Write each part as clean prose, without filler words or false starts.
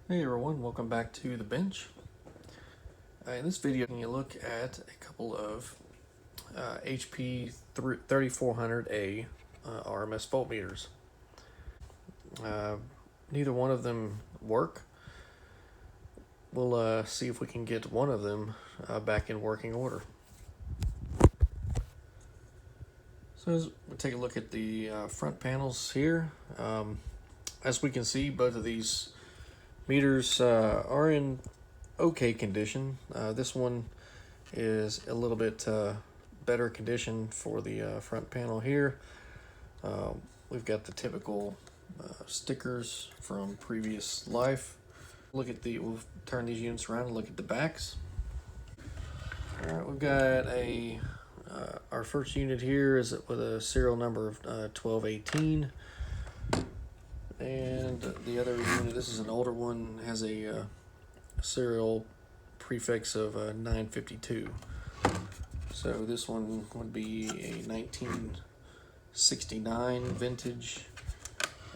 Hey everyone, welcome back to the bench. In this video, you look at a couple of HP 3400A RMS voltmeters. Neither one of them work. We'll see if we can get one of them back in working order. So as we take a look at the front panels here, as we can see, both of these meters are in okay condition. This one is a little bit better condition for the front panel here. We've got the typical stickers from previous life. We'll turn these units around and look at the backs. All right, we've got our first unit here is with a serial number of 1218. And the other unit, this is an older one, has a serial prefix of 952. So this one would be a 1969 vintage,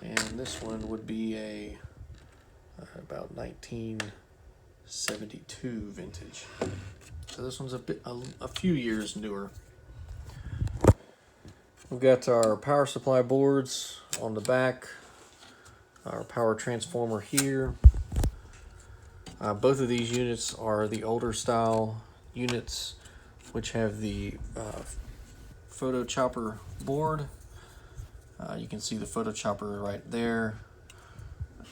and this one would be a about 1972 vintage. So this one's a few years newer. We've got our power supply boards on the back. Our power transformer here. Both of these units are the older style units, which have the photochopper board. You can see the photochopper right there,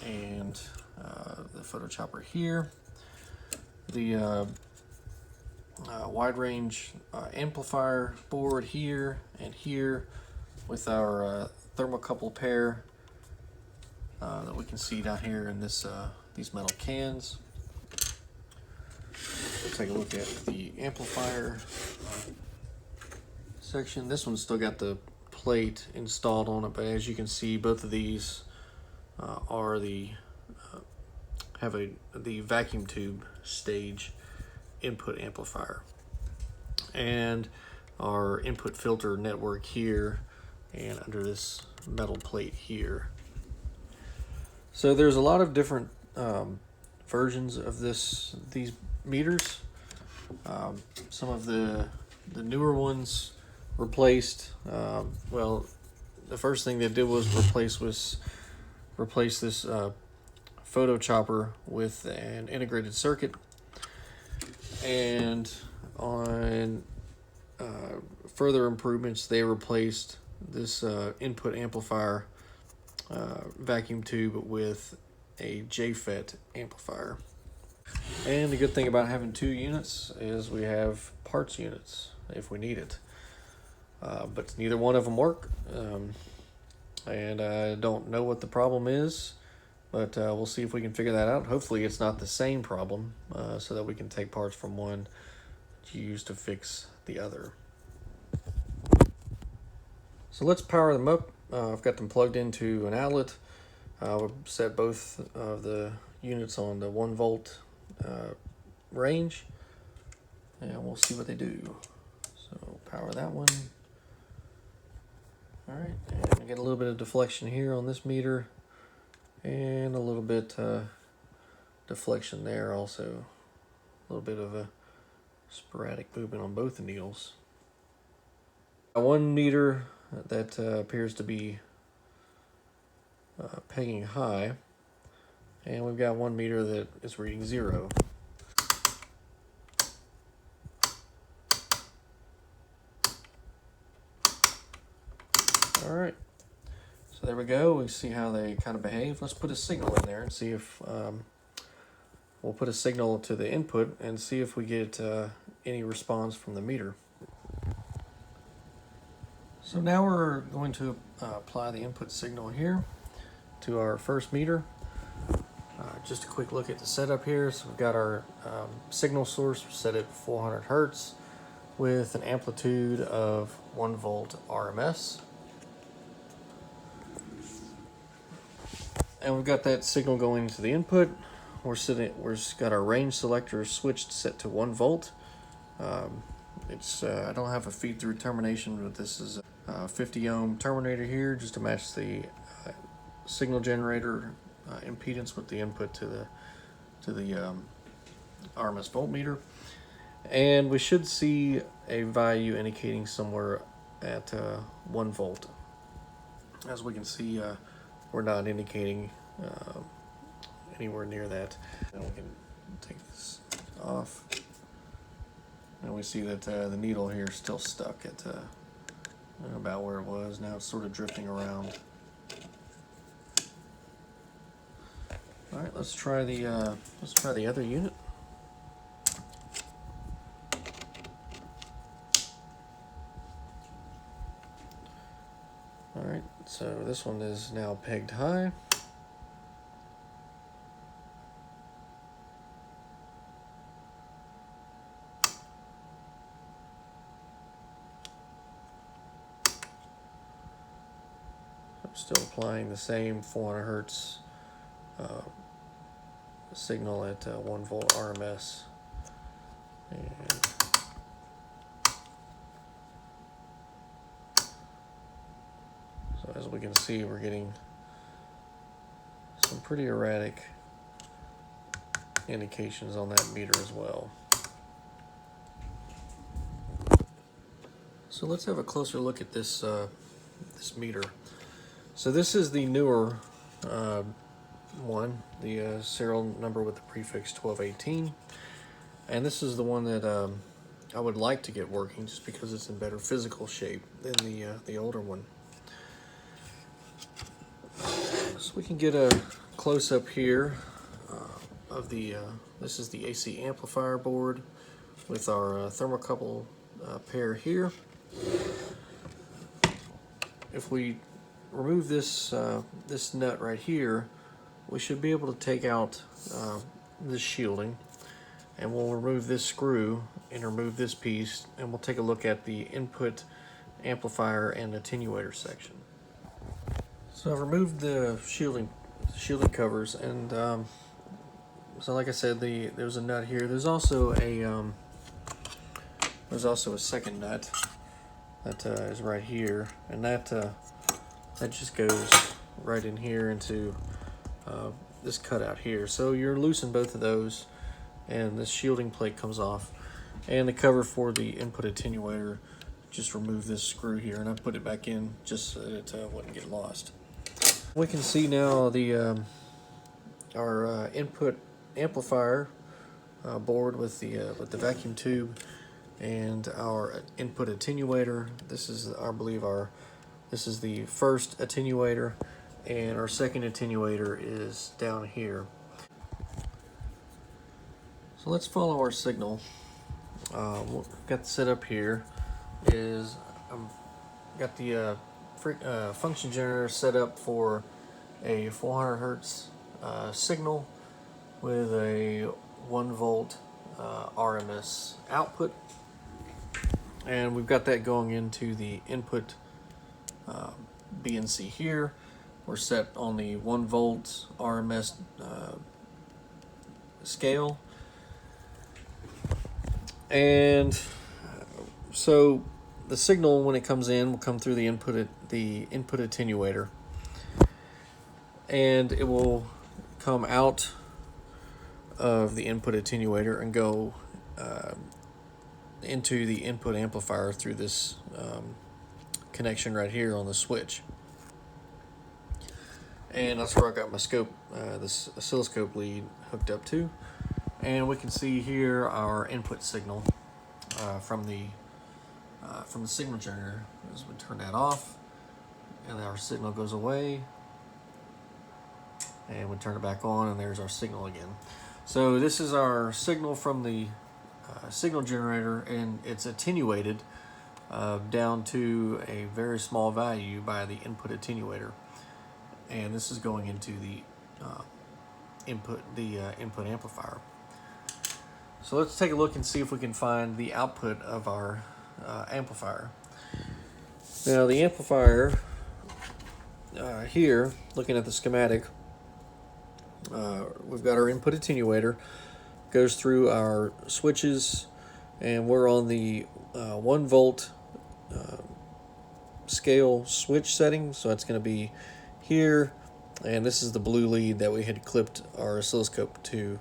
and the photochopper here. The wide range amplifier board here and here, with our thermocouple pair that we can see down here in this these metal cans. We'll take a look at the amplifier section. This one's still got the plate installed on it, but as you can see, both of these are the vacuum tube stage input amplifier, and our input filter network here and under this metal plate here. So there's a lot of different versions of these meters. Some of the newer ones replaced. Well, the first thing they did was replace this photochopper with an integrated circuit, and on further improvements, they replaced this input amplifier vacuum tube with a JFET amplifier. And the good thing about having two units is we have parts units if we need it. But neither one of them work, and I don't know what the problem is, but we'll see if we can figure that out. Hopefully it's not the same problem, so that we can take parts from one to use to fix the other. So let's power them up. I've got them plugged into an outlet. We'll set both of the units on the 1 volt range, and we'll see what they do. So power that one. All right, and we get a little bit of deflection here on this meter, and a little bit deflection there also. A little bit of a sporadic movement on both the needles. One meter that appears to be pegging high, and we've got one meter that is reading 0. All right, so there we go. We see how they kind of behave. Let's put a signal in there and see if we'll put a signal to the input and see if we get any response from the meter. So now we're going to apply the input signal here to our first meter. Just a quick look at the setup here. So we've got our signal source set at 400 Hertz with an amplitude of 1 volt RMS. And we've got that signal going into the input. We've got our range selector switched set to 1 volt. I don't have a feed through termination, but this is a 50 ohm terminator here just to match the signal generator impedance with the input to the RMS voltmeter, and we should see a value indicating somewhere at 1 volt. As we can see, we're not indicating anywhere near that. Now we can take this off, and we see that the needle here is still stuck at about where it was. Now it's sort of drifting around. All right, let's try the other unit. All right, so this one is now pegged high. I'm still applying the same 400 hertz signal at 1 volt RMS. And so as we can see, we're getting some pretty erratic indications on that meter as well. So let's have a closer look at this this meter. So this is the newer one, the serial number with the prefix 1218, and this is the one that I would like to get working just because it's in better physical shape than the older one. So we can get a close-up here of the this is the AC amplifier board with our thermocouple pair here. If we remove this this nut right here, we should be able to take out this shielding, and we'll remove this screw and remove this piece, and we'll take a look at the input amplifier and attenuator section. So I've removed the shielding covers, and so like I said, there's a nut here. There's also a second nut that is right here, and that just goes right in here into this cutout here. So you're loosen both of those, and this shielding plate comes off, and the cover for the input attenuator. Just remove this screw here, and I put it back in just so that it wouldn't get lost. We can see now the our input amplifier board with the vacuum tube and our input attenuator. This is this is the first attenuator, and our second attenuator is down here. So let's follow our signal. What we've got set up here is got the function generator set up for a 400 hertz signal with a 1 volt RMS output, and we've got that going into the input BNC here. We're set on the 1 volt RMS scale, and so the signal, when it comes in, will come through the input attenuator, and it will come out of the input attenuator and go into the input amplifier through this connection right here on the switch. And that's where I got my scope, this oscilloscope lead hooked up to, and we can see here our input signal from the signal generator. As we turn that off, and our signal goes away, and we turn it back on, and there's our signal again. So this is our signal from the signal generator, and it's attenuated down to a very small value by the input attenuator, and this is going into the input amplifier. So let's take a look and see if we can find the output of our amplifier. Now the amplifier here, looking at the schematic, we've got our input attenuator, goes through our switches, and we're on the 1 volt scale switch setting, so it's going to be here, and this is the blue lead that we had clipped our oscilloscope to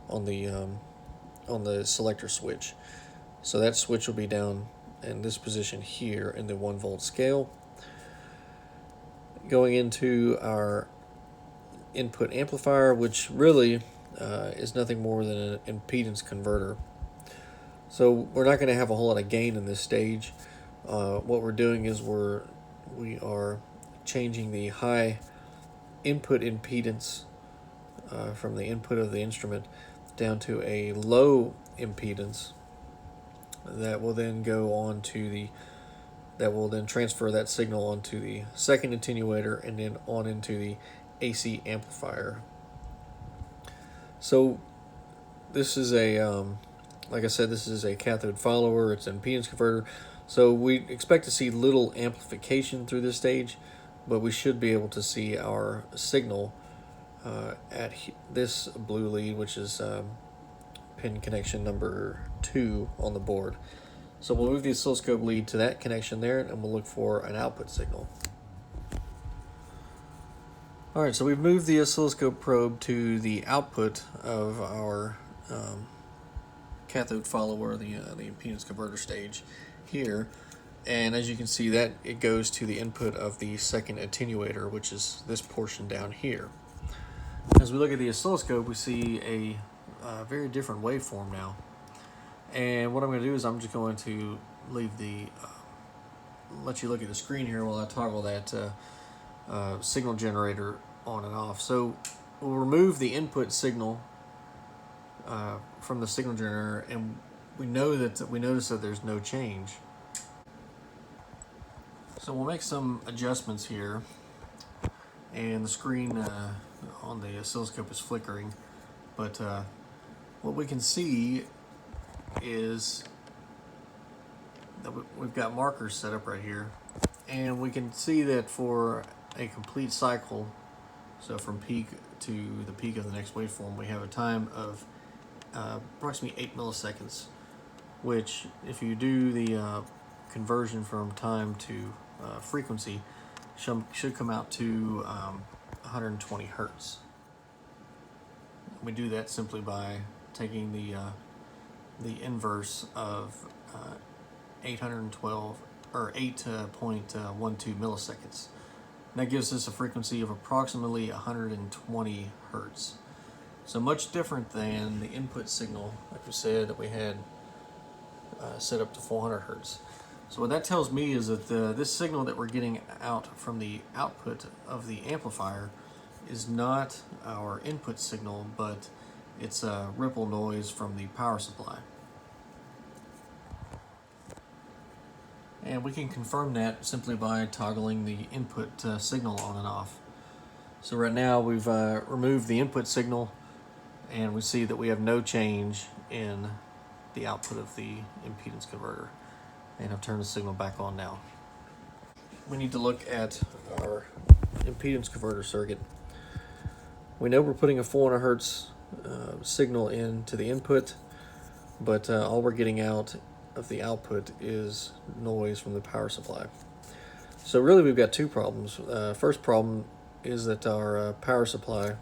on the selector switch. So that switch will be down in this position here in the 1 volt scale. Going into our input amplifier, which really is nothing more than an impedance converter. So we're not going to have a whole lot of gain in this stage. What we're doing is we are changing the high input impedance from the input of the instrument down to a low impedance that will then go on to that will then transfer that signal onto the second attenuator and then on into the AC amplifier. So this is like I said, this is a cathode follower. It's an impedance converter. So we expect to see little amplification through this stage, but we should be able to see our signal at this blue lead, which is pin connection number 2 on the board. So we'll move the oscilloscope lead to that connection there, and we'll look for an output signal. Alright, so we've moved the oscilloscope probe to the output of our cathode follower, the impedance converter stage here. And as you can see, that it goes to the input of the second attenuator, which is this portion down here. As we look at the oscilloscope, we see a very different waveform now. And what I'm going to do is I'm just going to leave let you look at the screen here while I toggle that signal generator on and off. So we'll remove the input signal from the signal generator, and we notice that there's no change. So we'll make some adjustments here, and the screen on the oscilloscope is flickering, but what we can see is that we've got markers set up right here, and we can see that for a complete cycle, so from peak to the peak of the next waveform, we have a time of approximately 8 milliseconds, which if you do the conversion from time to frequency should come out to 120 hertz. We do that simply by taking the inverse of 812 or 8.12 milliseconds. And that gives us a frequency of approximately 120 hertz. So much different than the input signal, like we said, that we had set up to 400 hertz. So what that tells me is that this signal that we're getting out from the output of the amplifier is not our input signal, but it's a ripple noise from the power supply. And we can confirm that simply by toggling the input signal on and off. So right now we've removed the input signal, and we see that we have no change in the output of the impedance converter. And I've turned the signal back on now. We need to look at our impedance converter circuit. We know we're putting a 400 hertz signal into the input, but all we're getting out of the output is noise from the power supply. So really we've got two problems. First problem is that our power supply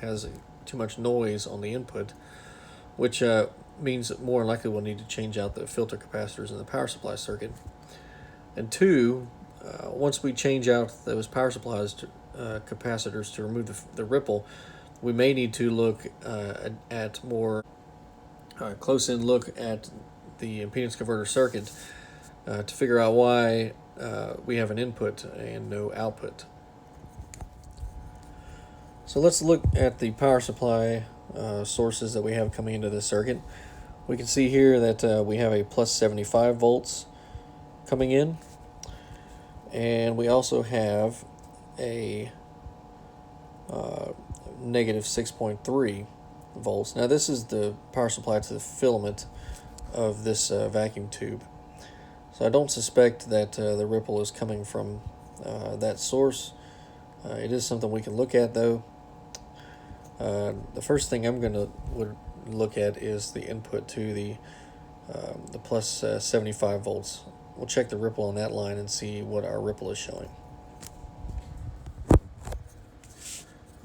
has too much noise on the input, which means that more likely we'll need to change out the filter capacitors in the power supply circuit. And two, once we change out those power supplies capacitors to remove the ripple, we may need to look at more close-in look at the impedance converter circuit to figure out why we have an input and no output. So let's look at the power supply sources that we have coming into this circuit. We can see here that we have a plus 75 volts coming in, and we also have a negative 6.3 volts. Now this is the power supply to the filament of this vacuum tube. So I don't suspect that the ripple is coming from that source. It is something we can look at though. The first thing I'm going to look at is the input to the plus 75 volts. We'll check the ripple on that line and see what our ripple is showing.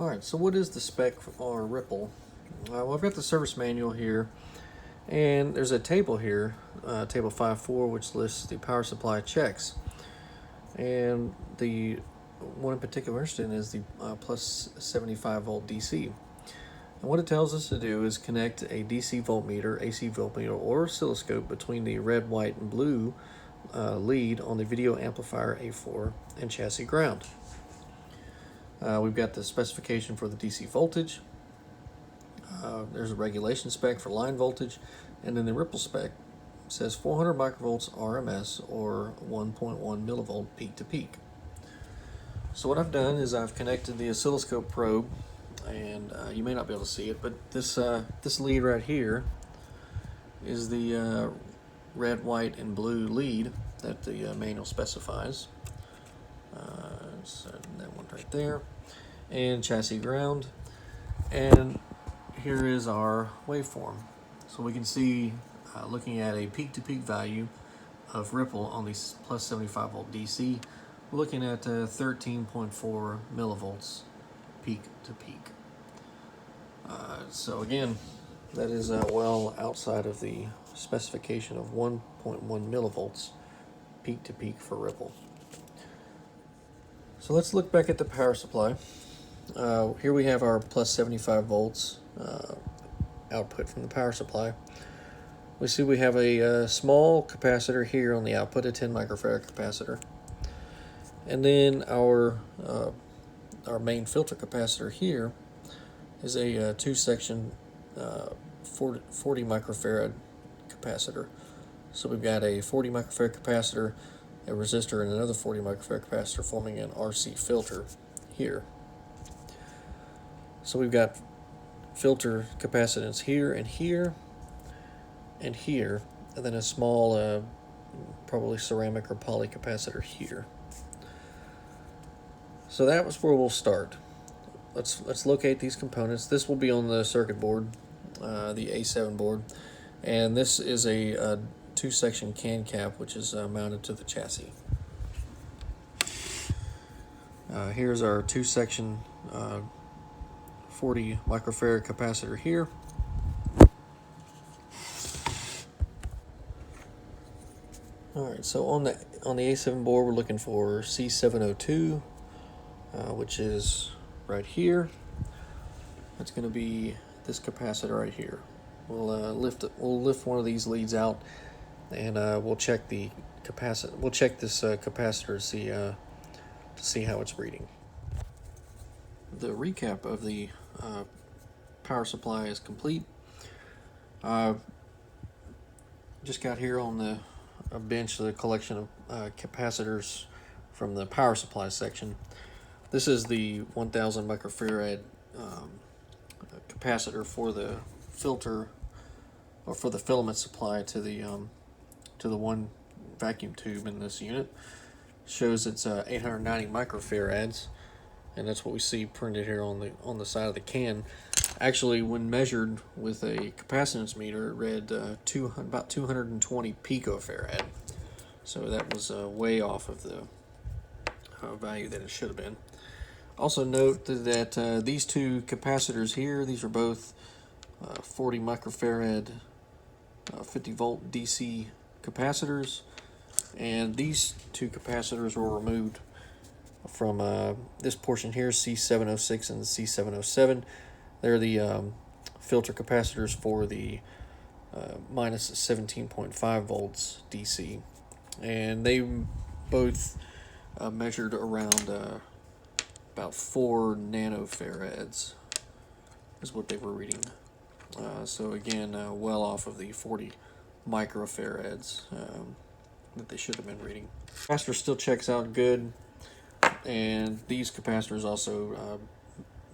Alright, so what is the spec or ripple? Well, I've got the service manual here, and there's a table here, table 5.4, which lists the power supply checks. And the one in particular we're interested in is the plus 75 volt DC. And what it tells us to do is connect a DC voltmeter, AC voltmeter, or oscilloscope between the red, white, and blue lead on the video amplifier A4 and chassis ground. We've got the specification for the DC voltage. There's a regulation spec for line voltage, and then the ripple spec says 400 microvolts RMS or 1.1 millivolt peak to peak. So what I've done is I've connected the oscilloscope probe, and you may not be able to see it, but this lead right here is the red, white, and blue lead that the manual specifies. So that one right there, and chassis ground, and here is our waveform. So we can see, looking at a peak-to-peak value of ripple on the plus 75 volt DC, we're looking at 13.4 millivolts peak to peak. So again, that is well outside of the specification of 1.1 millivolts peak to peak for ripple. So let's look back at the power supply. Here we have our plus 75 volts output from the power supply. We see we have a small capacitor here on the output, a 10 microfarad capacitor. And then our main filter capacitor here is a two-section 40 microfarad capacitor. So we've got a 40 microfarad capacitor, a resistor, and another 40 microfarad capacitor forming an RC filter here. So we've got filter capacitance here and here and here, and then a small probably ceramic or poly capacitor here. So that was where we'll start. Let's locate these components. This will be on the circuit board, the A7 board, and this is a two-section can cap which is mounted to the chassis. Here's our two-section 40 microfarad capacitor here. Alright, so on the A7 board we're looking for C702, which is right here. That's going to be this capacitor right here. We'll lift one of these leads out, and we'll check the capacitor. We'll check this capacitor to see how it's reading. The recap of the power supply is complete. Just got here on a bench the collection of capacitors from the power supply section. This is the 1000 microfarad capacitor for the filter, or for the filament supply to the one vacuum tube in this unit. Shows it's 890 microfarads, and that's what we see printed here on the side of the can. Actually, when measured with a capacitance meter, it read about 220 picofarad. So that was way off of the value that it should have been. Also note that these two capacitors here, these are both 40 microfarad 50 volt DC capacitors, and these two capacitors were removed from this portion here, C706 and C707. They're the filter capacitors for the minus 17.5 volts DC, and they both measured around about 4 nanofarads is what they were reading. So again, well off of the 40 microfarads that they should have been reading. Capacitor still checks out good, and these capacitors also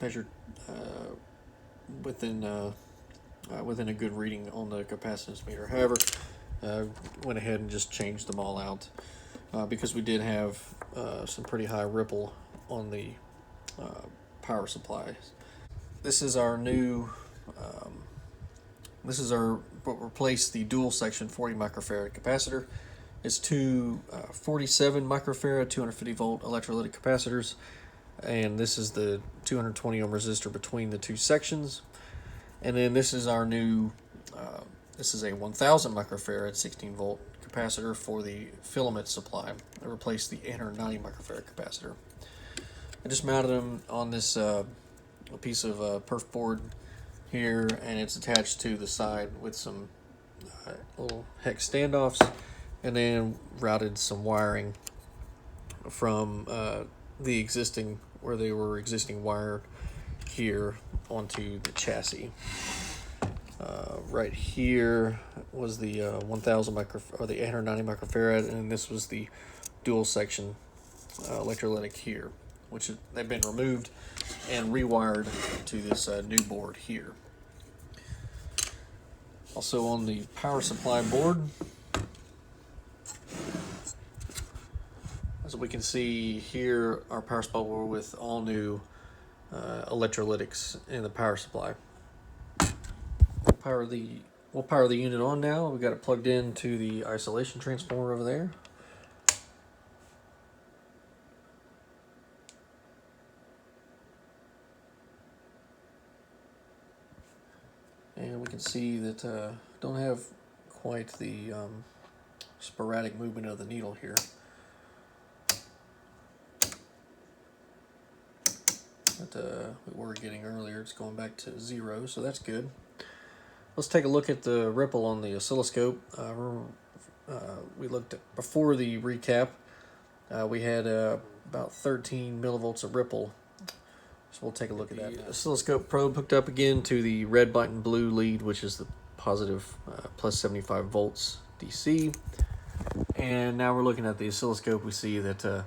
measured within a good reading on the capacitance meter. However, went ahead and just changed them all out because we did have some pretty high ripple on the power supplies. This is our new what replaced the dual section 40 microfarad capacitor. It's two 47 microfarad 250 volt electrolytic capacitors, and this is the 220 ohm resistor between the two sections. And then this is our new, this is a 1000 microfarad 16 volt capacitor for the filament supply. I replaced the 890 microfarad capacitor. I just mounted them on this a piece of perf board here, and it's attached to the side with some little hex standoffs, and then routed some wiring from the existing, where they were existing wired here, onto the chassis. Right here was the 1000 or the 890 microfarad, and this was the dual section electrolytic here, which they've been removed and rewired to this new board here. Also on the power supply board, as we can see here, our power supply board with all new electrolytics in the power supply. We'll power the unit on now. We've got it plugged into the isolation transformer over there. And we can see that don't have quite the sporadic movement of the needle here. That we were getting earlier. It's going back to 0, so that's good. Let's take a look at the ripple on the oscilloscope. We looked at, before the recap, we had about 13 millivolts of ripple. So we'll take a look at that. The oscilloscope probe hooked up again to the red button blue lead, which is the positive plus 75 volts DC. And now we're looking at the oscilloscope. We see that our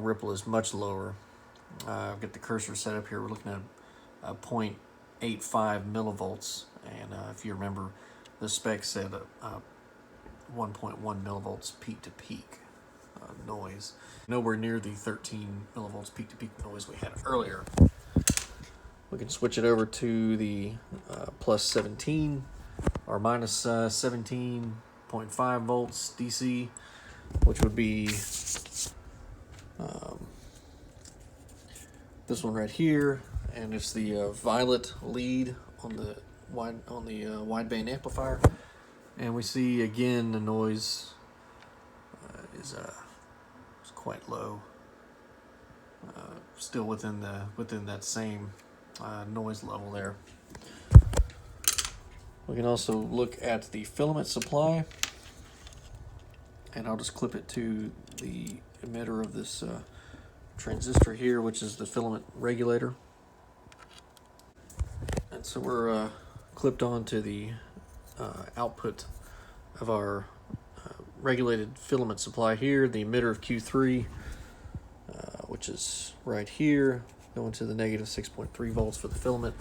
ripple is much lower. I've got the cursor set up here. We're looking at 0.85 millivolts. And if you remember, the spec said 1.1 millivolts peak to peak noise. Nowhere near the 13 millivolts peak to peak noise we had earlier. We can switch it over to the plus 17 or minus 17.5 volts DC, which would be this one right here, and it's the violet lead on the wideband amplifier. And we see again the noise is quite low, still within that same noise level there. We can also look at the filament supply, and I'll just clip it to the emitter of this transistor here, which is the filament regulator. And so we're clipped onto the output of our regulated filament supply here, the emitter of Q3, which is right here, going to the negative 6.3 volts for the filament.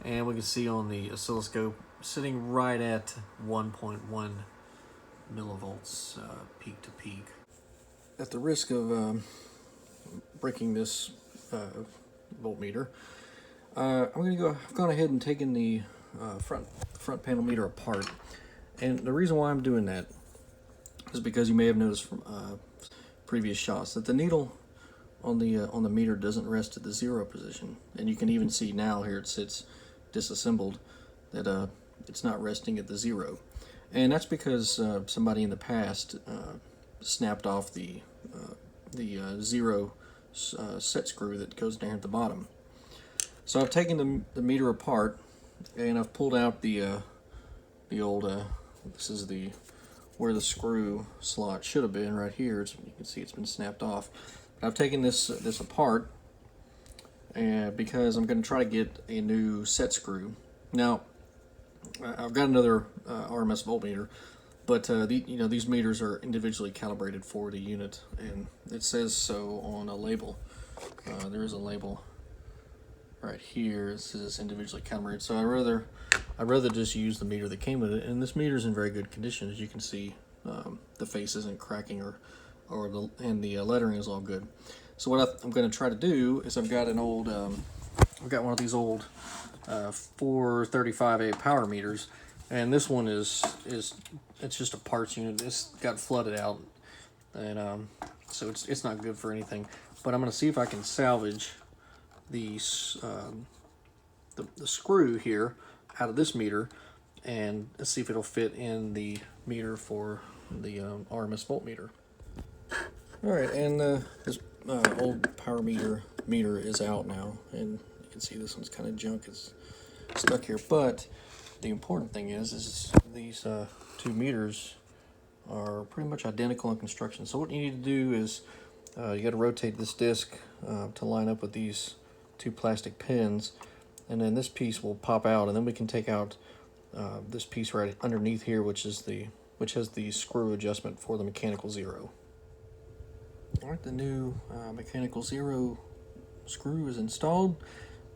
And we can see on the oscilloscope sitting right at 1.1 millivolts peak to peak. At the risk of breaking this voltmeter, I've gone ahead and taken the front panel meter apart. And the reason why I'm doing that is because you may have noticed from previous shots that the needle on the meter doesn't rest at the 0 position, and you can even see now here it sits disassembled that it's not resting at the 0, and that's because somebody in the past snapped off the 0 set screw that goes down at the bottom. So I've taken the meter apart, and I've pulled out the old this is where the screw slot should have been right here. You can see it's been snapped off. But I've taken this apart because I'm going to try to get a new set screw. Now I've got another RMS voltmeter, but these meters are individually calibrated for the unit, and it says so on a label. There is a label right here. It says it's individually calibrated. So I'd rather just use the meter that came with it, and this meter is in very good condition. As you can see, the face isn't cracking and the lettering is all good. So what I'm going to try to do is I've got one of these old 435A power meters, and this one it's just a parts unit. It's got flooded out, and so it's not good for anything. But I'm going to see if I can salvage the screw here out of this meter and see if it'll fit in the meter for the RMS voltmeter. Alright, and this old power meter is out now, and you can see this one's kind of junk. It's stuck here, but the important thing is these two meters are pretty much identical in construction. So what you need to do is you got to rotate this disc to line up with these two plastic pins, and then this piece will pop out, and then we can take out this piece right underneath here, which has the screw adjustment for the mechanical zero. All right, the new mechanical zero screw is installed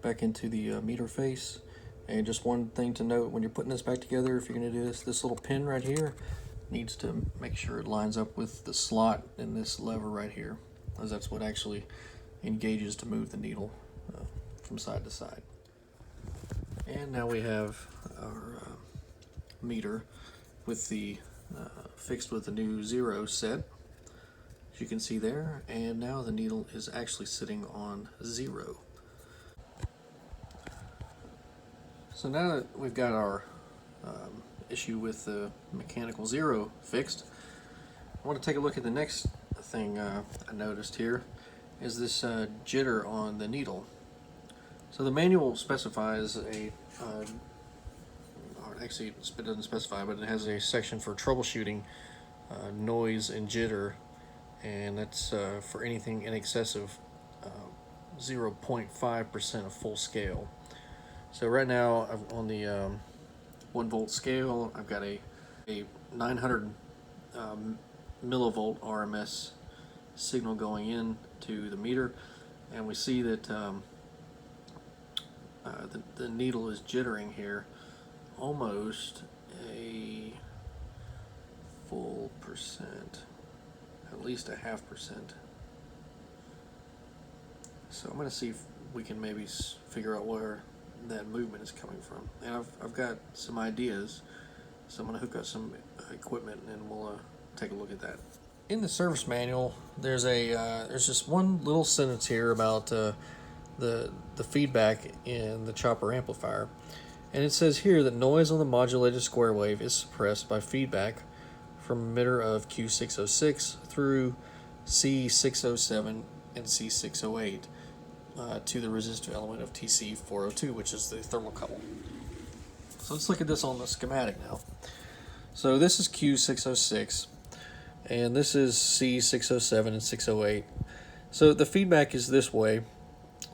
back into the meter face. And just one thing to note, when you're putting this back together, if you're going to do this little pin right here needs to make sure it lines up with the slot in this lever right here, as that's what actually engages to move the needle from side to side. And now we have our meter with the fixed with the new zero set, as you can see there, and now the needle is actually sitting on 0. So now that we've got our issue with the mechanical zero fixed, I want to take a look at the next thing I noticed here is this jitter on the needle. So the manual specifies or actually it doesn't specify, but it has a section for troubleshooting noise and jitter, and that's for anything in excess of 0.5% of full scale. So right now on the 1 volt scale, I've got a 900 millivolt RMS signal going in to the meter, and we see that the needle is jittering here almost a full percent, at least a 0.5%. So I'm going to see if we can maybe figure out where that movement is coming from, and I've got some ideas, so I'm going to hook up some equipment and we'll take a look at that. In the service manual, there's just one little sentence here about the feedback in the chopper amplifier, and it says here that noise on the modulated square wave is suppressed by feedback from emitter of Q606 through C607 and C608 to the resistive element of TC402, which is the thermocouple. So let's look at this on the schematic now. So this is Q606, and this is C607 and 608. So the feedback is this way,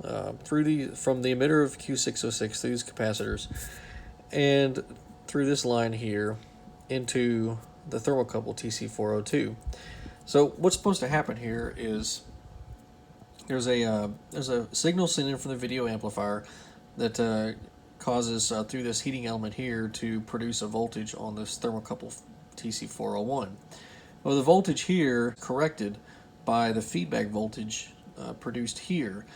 from the emitter of Q606 through these capacitors, and through this line here into the thermocouple TC402. So what's supposed to happen here is there's a signal sent in from the video amplifier that causes through this heating element here to produce a voltage on this thermocouple TC401. Well, the voltage here corrected by the feedback voltage produced here,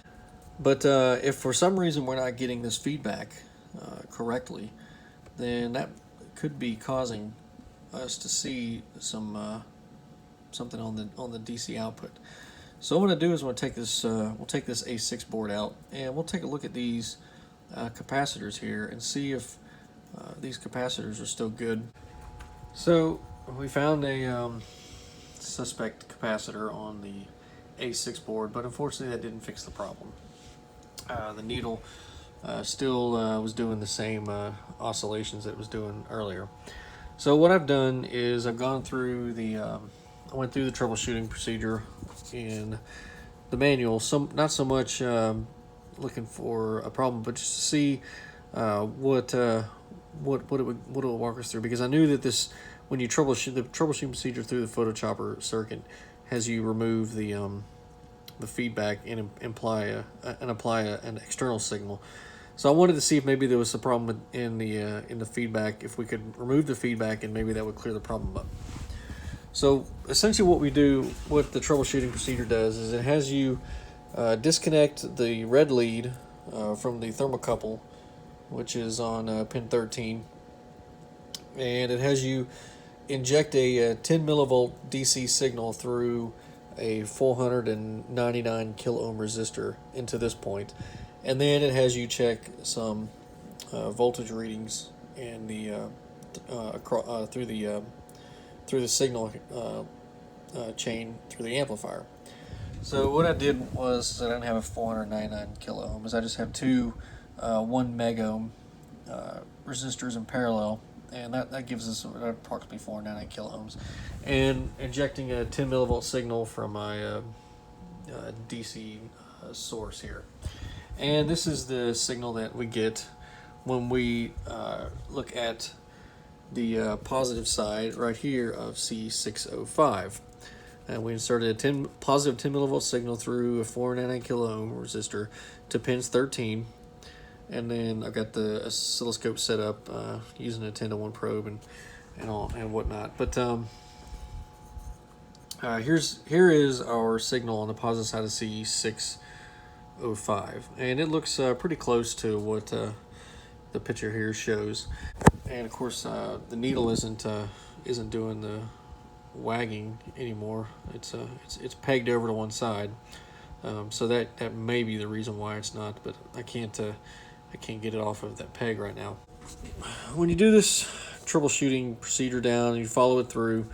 but if for some reason we're not getting this feedback correctly, then that could be causing us to see something on the DC output. So what I'm going to do is we'll take this A6 board out, and we'll take a look at these capacitors here and see if these capacitors are still good. So we found a suspect capacitor on the A6 board, but unfortunately that didn't fix the problem. The needle still was doing the same oscillations that it was doing earlier. So what I've done is I've gone through I went through the troubleshooting procedure in the manual. Not so much looking for a problem, but just to see what it would walk us through, because I knew that this, when you troubleshoot, the troubleshooting procedure through the photochopper circuit has you remove the feedback and apply an external signal. So I wanted to see if maybe there was a problem in the feedback, if we could remove the feedback and maybe that would clear the problem up. So essentially what the troubleshooting procedure does is it has you disconnect the red lead from the thermocouple, which is on pin 13, and it has you inject a 10 millivolt DC signal through a 499 kilo ohm resistor into this point, And then it has you check some voltage readings in the through the signal chain through the amplifier. So what I did was I didn't have a 499 kilo ohms. I just have two 1 meg ohm resistors in parallel, and that gives us approximately 499 kilo ohms. And injecting a 10 millivolt signal from my DC source here. And this is the signal that we get when we look at the positive side right here of C605. And we inserted a positive 10 millivolt signal through a 499 kilo ohm resistor to pins 13. And then I've got the oscilloscope set up using a 10-to-1 probe and whatnot. But here is our signal on the positive side of C605, and it looks pretty close to what the picture here shows. And of course, the needle isn't doing the wagging anymore. It's pegged over to one side, so that may be the reason why it's not. But I can't get it off of that peg right now. When you do this troubleshooting procedure down, you follow it through,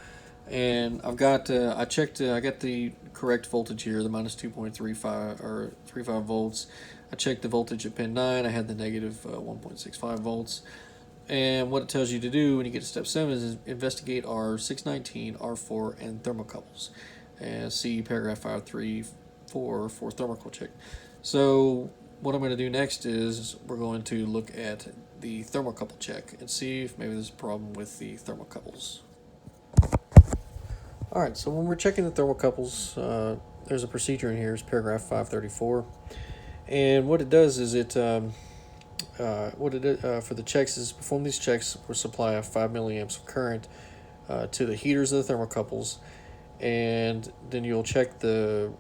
and I've got I got the correct voltage here, the minus 2.35 or 35 volts. I checked the voltage at pin 9. I had the negative 1.65 volts. And what it tells you to do when you get to step 7 is investigate R619, R4, and thermocouples. And see paragraph 534 for thermocouple check. So what I'm going to do next is we're going to look at the thermocouple check and see if maybe there's a problem with the thermocouples. Alright, so when we're checking the thermocouples, there's a procedure in here, it's paragraph 534. And what it does is for the checks is perform these checks or supply a 5 milliamps of current to the heaters of the thermocouples, and then you'll check the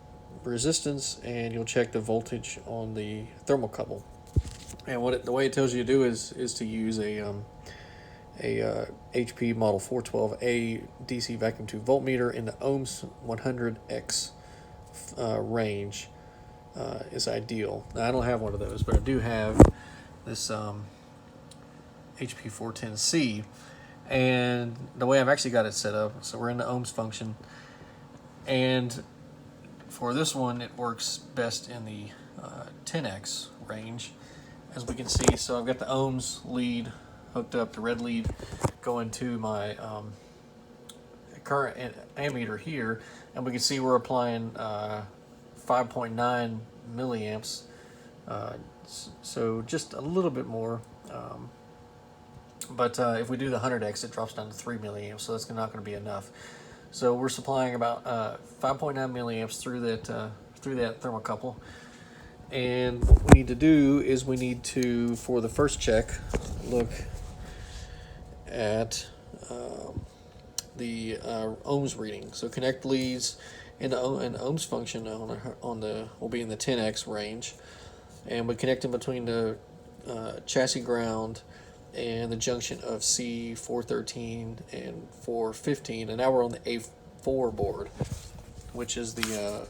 resistance and you'll check the voltage on the thermocouple. And the way it tells you to do is to use a HP model 412A DC vacuum tube voltmeter in the ohms 100x range is ideal. Now I don't have one of those, but I do have this HP 410C, and the way I've actually got it set up, so we're in the ohms function, and for this one it works best in the 10x range, as we can see. So I've got the ohms lead hooked up, the red lead going to my current ammeter here, and we can see we're applying 5.9 milliamps, so just a little bit more, but if we do the 100x it drops down to 3 milliamps, so that's not going to be enough. So we're supplying about 5.9 milliamps through that thermocouple, and what we need to do is we need to, for the first check, look at the ohms reading. So connect leads in the ohms function will be in the 10x range, and we connect in between the chassis ground and the junction of C413 and 415, and now we're on the A4 board, which is the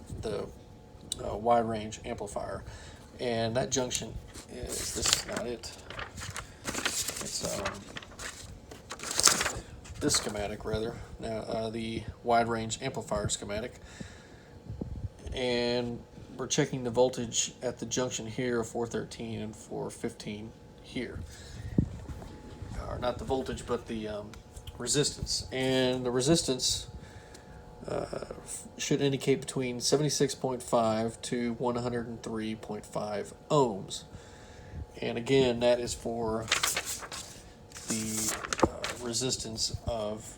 wide range amplifier, and that junction this is not it. It's this schematic rather. Now the wide range amplifier schematic, and we're checking the voltage at the junction here of 413 and 415 here. Or not the voltage, but the resistance. And the resistance should indicate between 76.5 to 103.5 ohms. And again, that is for the resistance of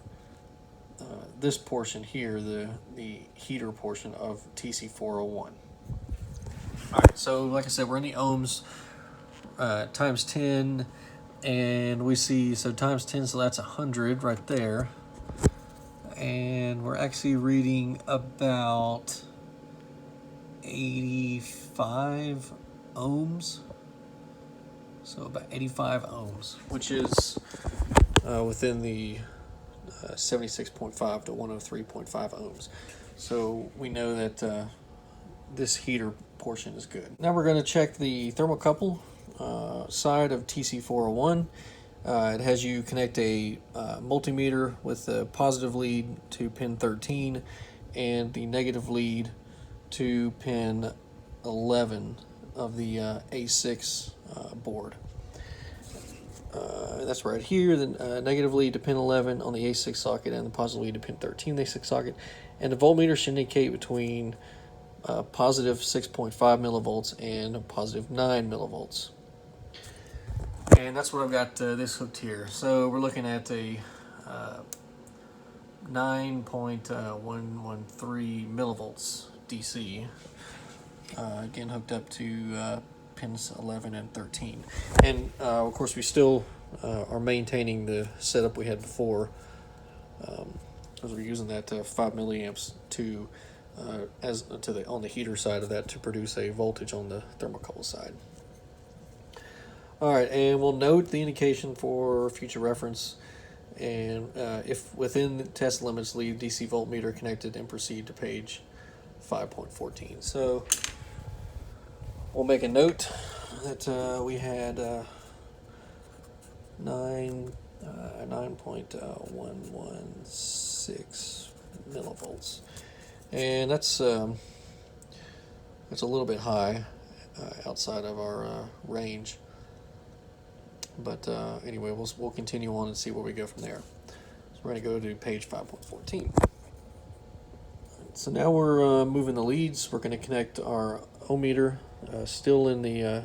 this portion here, the heater portion of TC401. Alright, so like I said, we're in the ohms times 10, and we see, so times 10, so that's 100 right there, and we're actually reading about 85 ohms, so about 85 ohms, which is within the 76.5 to 103.5 ohms. So we know that this heater portion is good. Now we're going to check the thermocouple side of TC401. It has you connect a multimeter with the positive lead to pin 13 and the negative lead to pin 11 of the A6 board. That's right here, the negative lead to pin 11 on the A6 socket and the positive lead to pin 13 on the A6 socket. And the voltmeter should indicate between positive 6.5 millivolts and positive 9 millivolts. And that's what I've got this hooked here. So we're looking at a 9.113 millivolts DC. Again, hooked up to pins 11 and 13. And of course, we still are maintaining the setup we had before, as we're using that 5 milliamps to on the heater side of that to produce a voltage on the thermocouple side. All right, and we'll note the indication for future reference, and if within the test limits, leave DC voltmeter connected and proceed to page 5.14. So we'll make a note that we had 9.116 millivolts, and that's a little bit high outside of our range. But anyway, we'll continue on and see where we go from there. So we're going to go to page 5.14. So now we're moving the leads. We're going to connect our ohmmeter, still in the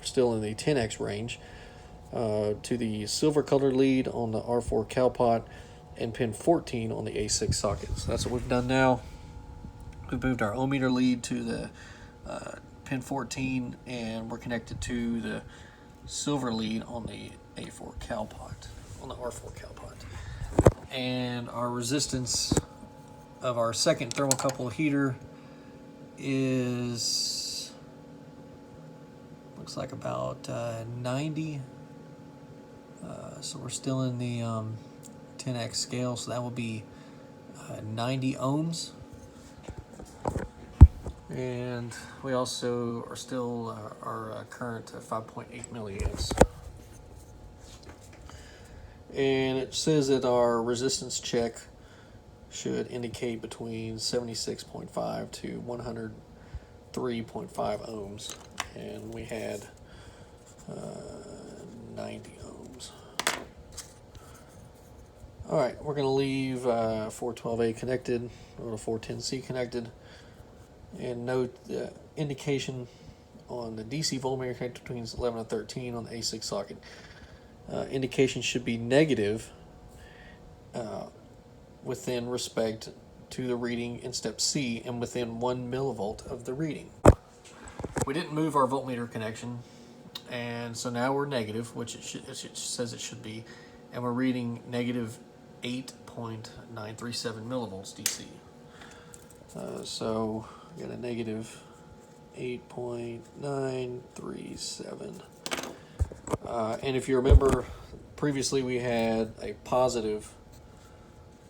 10x range, to the silver colored lead on the R4 cowpot and pin 14 on the A6 socket. So that's what we've done now. We've moved our ohmmeter lead to the pin 14, and we're connected to the silver lead on the A4 cowpot, on the R4 cowpot. And our resistance of our second thermocouple heater is, looks like about 90. So we're still in the 10x scale, so that will be 90 ohms. And we also are still our current 5.8 milliamps. And it says that our resistance check should indicate between 76.5 to 103.5 ohms. And we had 90 ohms. All right, we're going to leave 412A connected, or 410C connected. And note the indication on the DC voltmeter connected between 11 and 13 on the A6 socket. Indication should be negative within respect to the reading in step C and within 1 millivolt of the reading. We didn't move our voltmeter connection, and so now we're negative, which it says it should be, and we're reading negative 8.937 millivolts DC. So we got a negative 8.937. And if you remember, previously we had a positive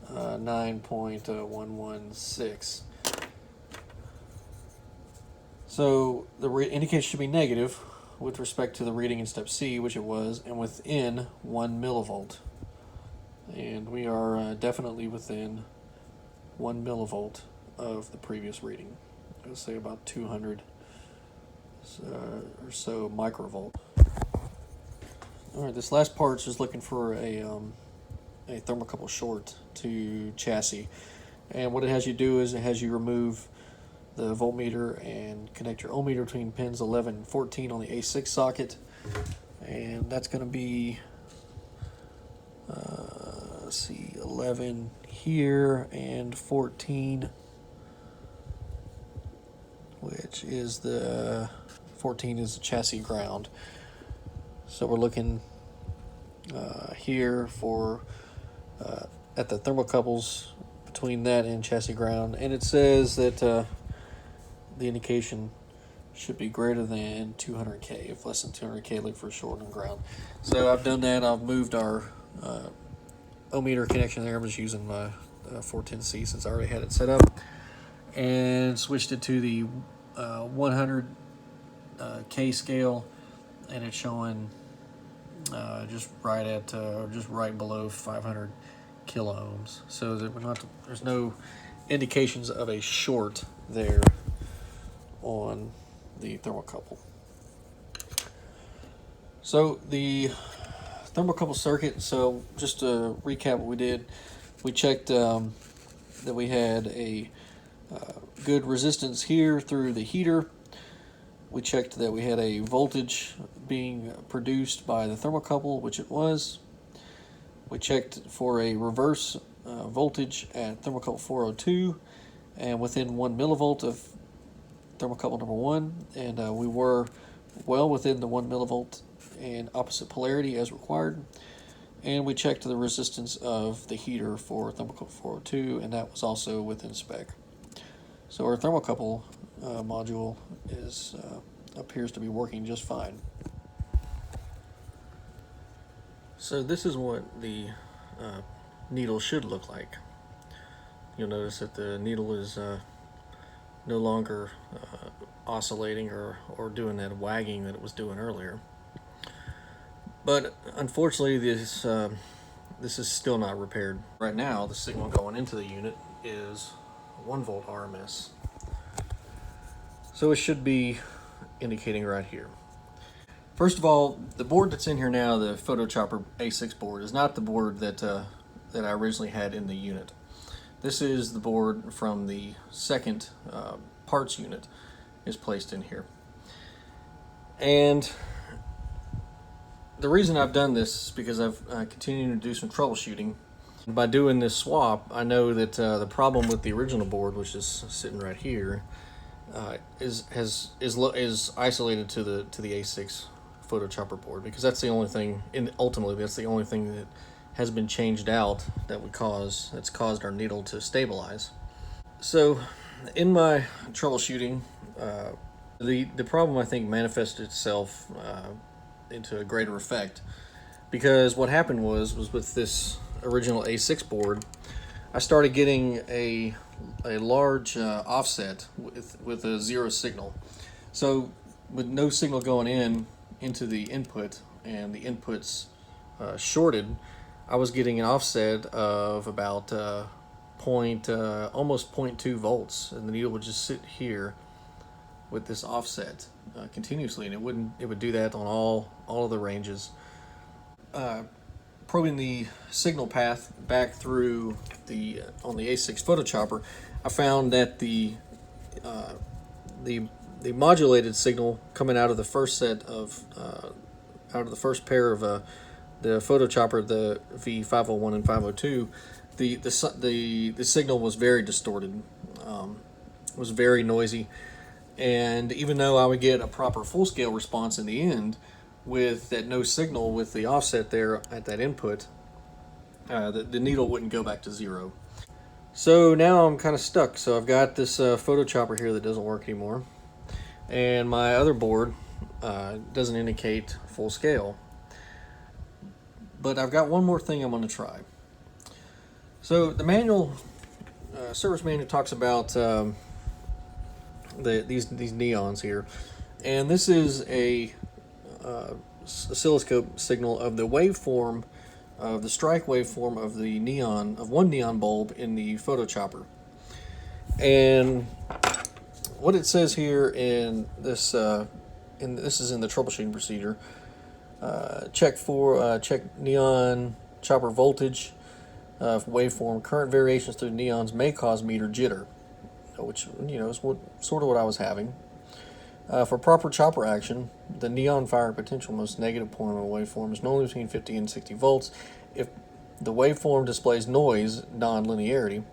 9.116. So the indication should be negative with respect to the reading in step C, which it was, and within 1 millivolt. And we are definitely within 1 millivolt of the previous reading. I would say about 200 or so microvolt. All right, this last part is just looking for a thermocouple short to chassis, and what it has you do is it has you remove the voltmeter and connect your ohmmeter between pins 11 and 14 on the A6 socket, and that's going to be let's see, 11 here and 14, which is the 14 is the chassis ground. So we're looking here for at the thermocouples between that and chassis ground, and it says that the indication should be greater than 200K. If less than 200K, look for short on ground. So I've done that. I've moved our ohmmeter connection there. I'm just using my 410C since I already had it set up, and switched it to the 100 K scale, and it's showing just right at just right below 500 kilo ohms. So that we're not, there's no indications of a short there on the thermocouple. So the thermocouple circuit, so just to recap what we did, we checked that we had a good resistance here through the heater. We checked that we had a voltage being produced by the thermocouple, which it was. We checked for a reverse voltage at thermocouple 402 and within 1 millivolt of thermocouple number 1, and we were well within the 1 millivolt and opposite polarity as required. And we checked the resistance of the heater for thermocouple 402, and that was also within spec. So our thermocouple module is appears to be working just fine. So this is what the needle should look like. You'll notice that the needle is no longer oscillating or doing that wagging that it was doing earlier. But unfortunately, this is still not repaired. Right now, the signal going into the unit is 1 volt RMS. So it should be indicating right here. First of all, the board that's in here now, the photochopper A6 board, is not the board that that I originally had in the unit. This is the board from the second parts unit is placed in here. And the reason I've done this is because I've continued to do some troubleshooting. By doing this swap, I know that the problem with the original board, which is sitting right here, is isolated to the A6 photochopper board, because that's the only thing, and ultimately that's the only thing that has been changed out that's caused our needle to stabilize. So, in my troubleshooting, the problem I think manifested itself into a greater effect, because what happened was with this original A6 board, I started getting a large offset with a zero signal. So with no signal going into the input and the inputs shorted, I was getting an offset of about almost 0.2 volts, and the needle would just sit here with this offset continuously, and it would do that on all of the ranges. Probing the signal path back through on the A6 photochopper, I found that the modulated signal coming out of the first set of out of the first pair of the photochopper, the V501 and 502, the signal was very distorted, was very noisy, and even though I would get a proper full scale response in the end, with that no signal with the offset there at that input, the needle wouldn't go back to zero. So now I'm kind of stuck. So I've got this photochopper here that doesn't work anymore, and my other board doesn't indicate full scale. But I've got one more thing I'm going to try. So the manual, service manual, talks about these neons here, and this is a oscilloscope signal of the waveform, of the strike waveform of the neon, of one neon bulb in the photochopper. And what it says here in this, this is in the troubleshooting procedure. Check neon chopper voltage waveform. Current variations through neons may cause meter jitter, which is sort of what I was having. For proper chopper action, the neon firing potential, most negative point of a waveform, is normally between 50 and 60 volts. If the waveform displays noise non-linearity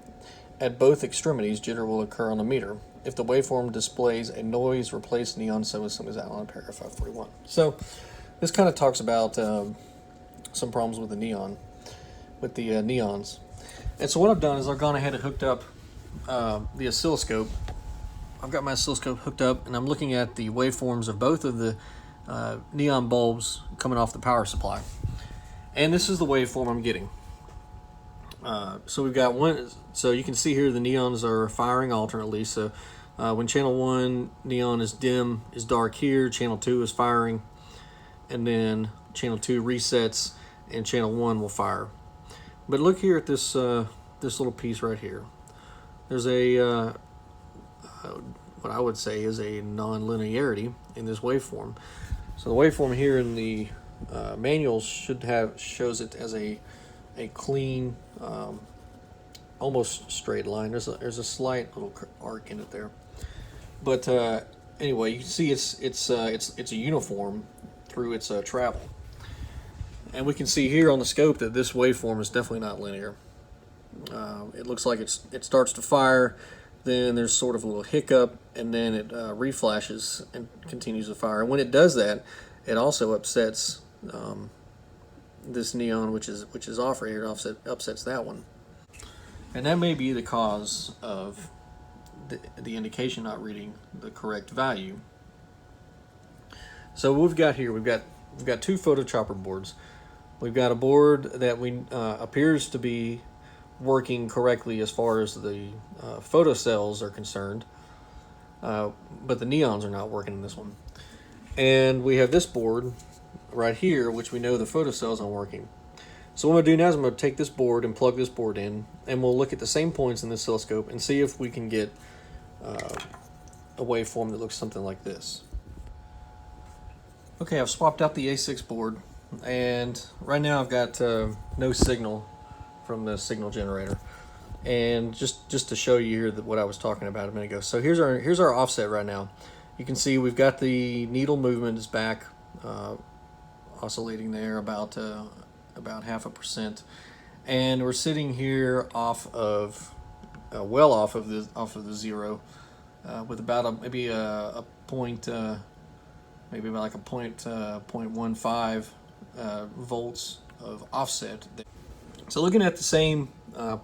at both extremities, jitter will occur on the meter. If the waveform displays a noise, replace neon semi-sums out on paragraph 541. So this kind of talks about some problems with the neon, with the neons. And so what I've done is I've gone ahead and hooked up the oscilloscope. I've got my oscilloscope hooked up, and I'm looking at the waveforms of both of the neon bulbs coming off the power supply. And this is the waveform I'm getting. So we've got one, so you can see here the neons are firing alternately. So When channel 1 neon is dim, is dark here, channel 2 is firing, and then channel 2 resets and channel 1 will fire. But look here at this this little piece right here. There's a what I would say is a non-linearity in this waveform. So the waveform here in the manual shows it as a clean, almost straight line. There's a slight little arc in it there, but anyway, you can see it's a uniform through its travel, and we can see here on the scope that this waveform is definitely not linear. It looks like it starts to fire, then there's sort of a little hiccup, and then it reflashes and continues to fire. And when it does that, it also upsets this neon, which is off right here. It upsets that one, and that may be the cause of the indication not reading the correct value. So what we've got here, we've got two photochopper boards. We've got a board that appears to be working correctly as far as the photocells are concerned, but the neons are not working in this one. And we have this board right here, which we know the photocells aren't working. So what I'm going to do now is I'm going to take this board and plug this board in, and we'll look at the same points in the oscilloscope and see if we can get a waveform that looks something like this. Okay, I've swapped out the A6 board, and right now I've got no signal from the signal generator. And just to show you here what I was talking about a minute ago. So here's our offset right now. You can see we've got the needle movement is back, oscillating there about 0.5%, and we're sitting here off of well off of the zero, with about maybe a point, maybe about like a 0.15 volts of offset. So looking at the same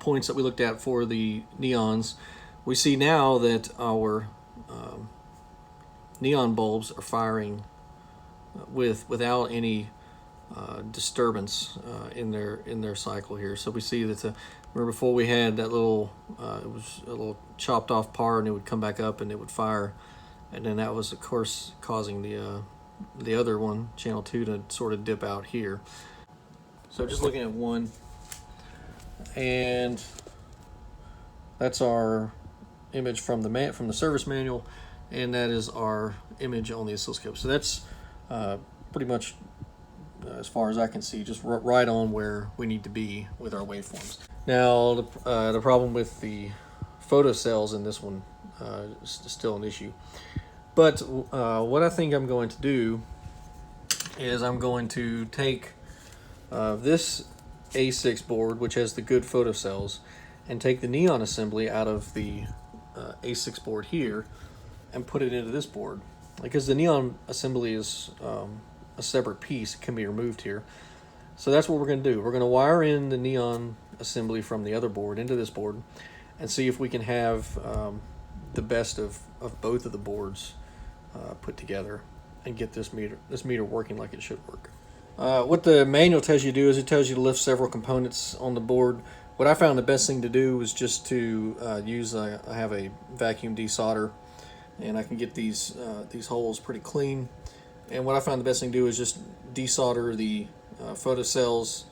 points that we looked at for the neons, we see now that our neon bulbs are firing without any disturbance in their cycle here. So we see that remember before we had that little it was a little chopped off part, and it would come back up and it would fire, and then that was of course causing the other one, channel 2, to sort of dip out here. So just looking at one, and that's our image from the service manual, and that is our image on the oscilloscope. So that's pretty much, as far as I can see, just right on where we need to be with our waveforms. Now the problem with the photocells in this one is still an issue, but what I think I'm going to do is I'm going to take this A6 board, which has the good photocells, and take the neon assembly out of the A6 board here and put it into this board, because the neon assembly is a separate piece. It can be removed here. So that's what we're going to do. We're going to wire in the neon assembly from the other board into this board and see if we can have the best of both of the boards put together and get this meter working like it should work. What the manual tells you to do is it tells you to lift several components on the board. What I found the best thing to do was just to I have a vacuum desolder, and I can get these holes pretty clean. And what I found the best thing to do is just desolder the photocells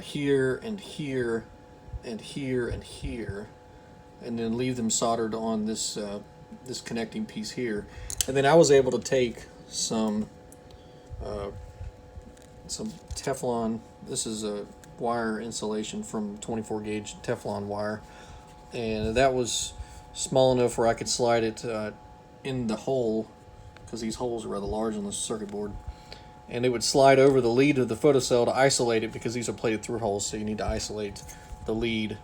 here and here and here and here, and then leave them soldered on this connecting piece here. And then I was able to take some Teflon. This is a wire insulation from 24 gauge Teflon wire, and that was small enough where I could slide it in the hole, because these holes are rather large on the circuit board, and it would slide over the lead of the photocell to isolate it, because these are plated through holes, so you need to isolate the lead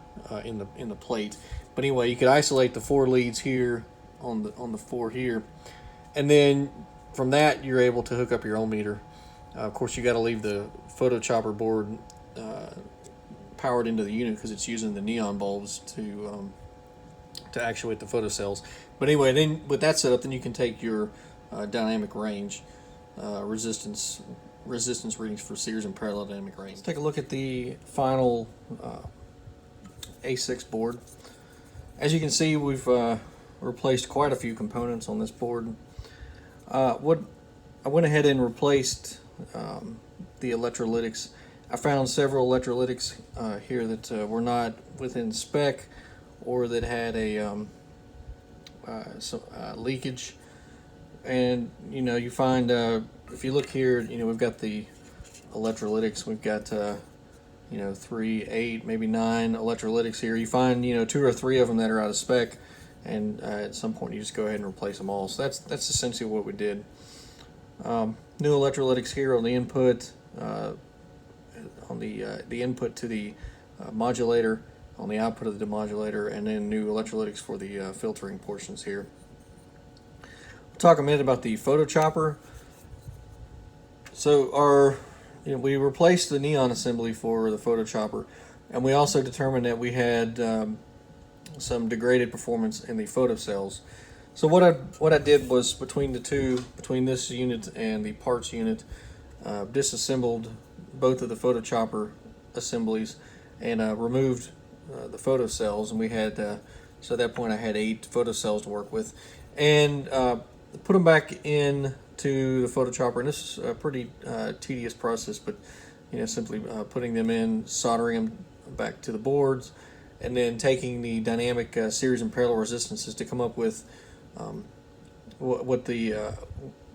in the plate. But anyway, you could isolate the 4 leads here on the 4 here, and then from that you're able to hook up your own meter. Of course, you got to leave the photochopper board powered into the unit, because it's using the neon bulbs to actuate the photocells. But anyway, then with that set up, then you can take your dynamic range, resistance readings for series and parallel dynamic range. Let's take a look at the final A6 board. As you can see, we've replaced quite a few components on this board. What I went ahead and replaced the electrolytics. I found several electrolytics here that were not within spec, or that had a some leakage. And you find if you look here, we've got the electrolytics. We've got 3, 8, maybe 9 electrolytics here. You find 2 or 3 of them that are out of spec, and at some point you just go ahead and replace them all. So that's essentially what we did. New electrolytics here on the input, on the input to the modulator, on the output of the demodulator, and then new electrolytics for the filtering portions here. We'll talk a minute about the photochopper. So we replaced the neon assembly for the photochopper, and we also determined that we had some degraded performance in the photocells. So what I did was, between this unit and the parts unit, disassembled both of the photochopper assemblies and removed the photocells, and we had so at that point I had 8 photocells to work with, and put them back in to the photochopper. And this is a pretty tedious process, but simply putting them in, soldering them back to the boards, and then taking the dynamic series and parallel resistances to come up with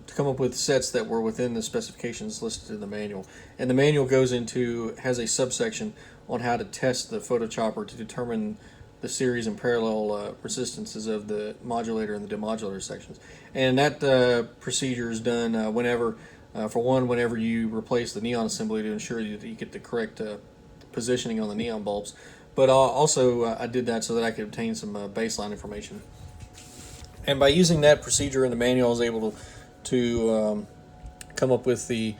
to come up with sets that were within the specifications listed in the manual. And the manual has a subsection on how to test the photochopper to determine the series and parallel resistances of the modulator and the demodulator sections. And that procedure is done whenever you replace the neon assembly, to ensure that you get the correct positioning on the neon bulbs. But also I did that so that I could obtain some baseline information. And by using that procedure in the manual, I was able to come up with the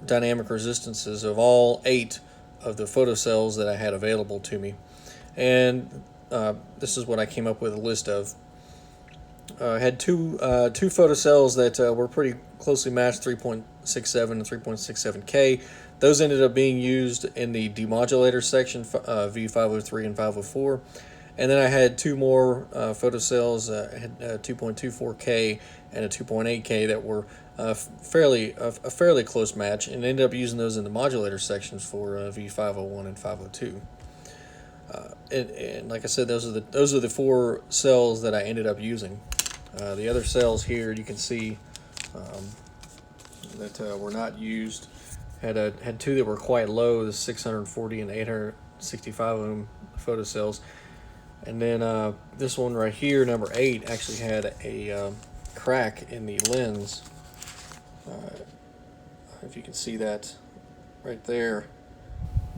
dynamic resistances of all 8 of the photocells that I had available to me. And this is what I came up with a list of. I had two photocells that were pretty closely matched, 3.67 and 3.67K. Those ended up being used in the demodulator section, V503 and 504. And then I had 2 more photocells. I had 2.24K and a 2.8K that were a fairly close match, and ended up using those in the modulator sections for V501 and 502. And like I said, those are the 4 cells that I ended up using. The other cells here, you can see that were not used. Had 2 that were quite low, the 640 and 865 ohm photocells. And then this one right here, number 8, actually had a crack in the lens. If you can see that right there.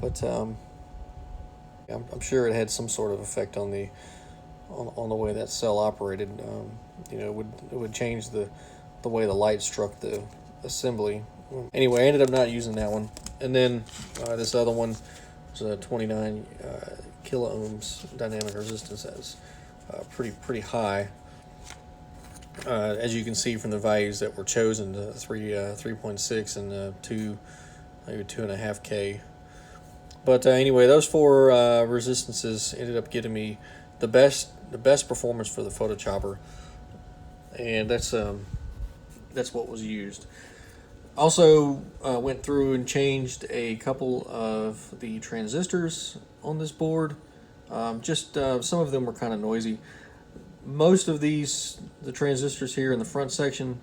But I'm sure it had some sort of effect on the way that cell operated. It would change the way the light struck the assembly. Anyway, I ended up not using that one. And then this other one was a 29 kilo ohms dynamic resistance. That's pretty high, as you can see from the values that were chosen, 3.6 and maybe 2.5K. But anyway, those 4 resistances ended up getting me the best performance for the photochopper, and that's what was used. Also went through and changed a couple of the transistors on this board. Some of them were kind of noisy. Most of the transistors here in the front section,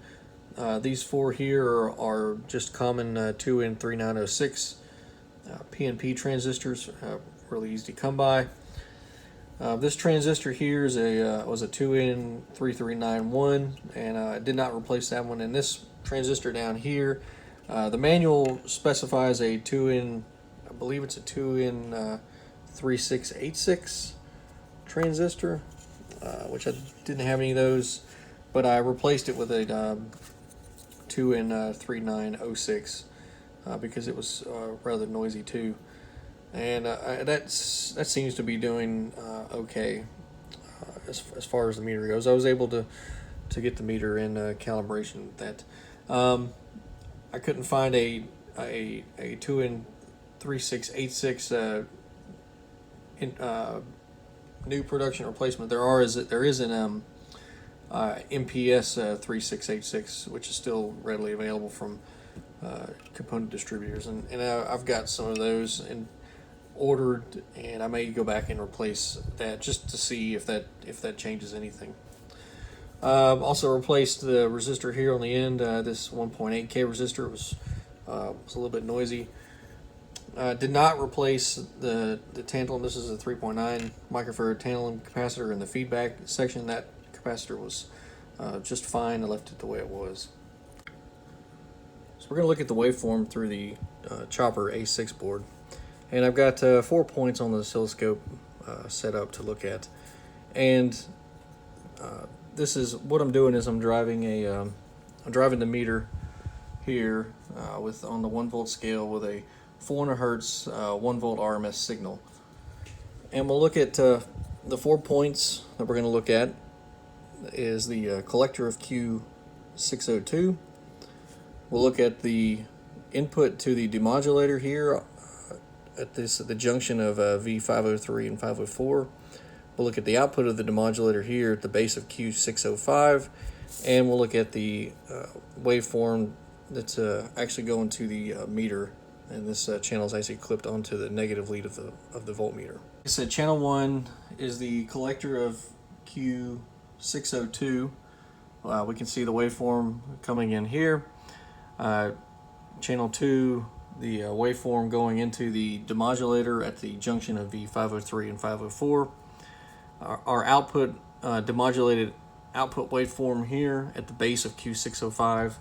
these 4 here are just common 2N3906 PNP transistors, really easy to come by. This transistor here was a 2N3391, and I did not replace that one. And this transistor down here, the manual specifies a 2N, I believe it's a 2N3686 transistor, which I didn't have any of those, but I replaced it with a 2N3906 because it was rather noisy too. And that seems to be doing okay as far as the meter goes. I was able to get the meter in calibration with that. I couldn't find a 2N3686 new production replacement there is an MPS 3686, which is still readily available from component distributors, and I've got some of those and ordered, and I may go back and replace that just to see if that changes anything. Also replaced the resistor here on the end. This 1.8K resistor was a little bit noisy. Did not replace the tantalum. This is a 3.9 microfarad tantalum capacitor in the feedback section. That capacitor was just fine. I left it the way it was. So we're going to look at the waveform through the Chopper A6 board. And I've got 4 points on the oscilloscope set up to look at. And this is what I'm doing is I'm driving the meter here on the 1 volt scale with a 400 hertz 1 volt RMS signal. And we'll look at the 4 points that we're going to look at is the collector of Q602. We'll look at the input to the demodulator here at the junction of V503 and 504. We'll look at the output of the demodulator here at the base of Q605, and we'll look at the waveform that's actually going to the meter, and this channel is actually clipped onto the negative lead of the voltmeter. Like I said, channel 1 is the collector of Q602. We can see the waveform coming in here. Channel 2, the waveform going into the demodulator at the junction of V503 and 504. Our output, demodulated output waveform here at the base of Q605,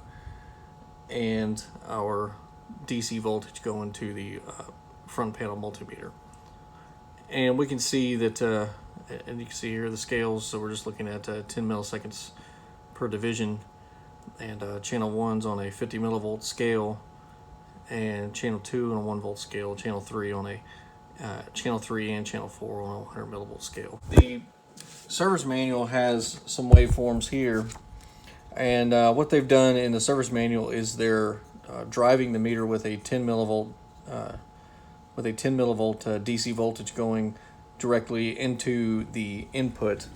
and our DC voltage going to the front panel multimeter. And we can see that, and you can see here the scales, so we're just looking at 10 milliseconds per division, and channel 1's on a 50 millivolt scale, and channel 2 on a 1 volt scale, channel 3 on a channel 3 and channel 4 on a 100 millivolt scale. The service manual has some waveforms here, and what they've done in the service manual is they're driving the meter with a 10 millivolt DC voltage going directly into the input.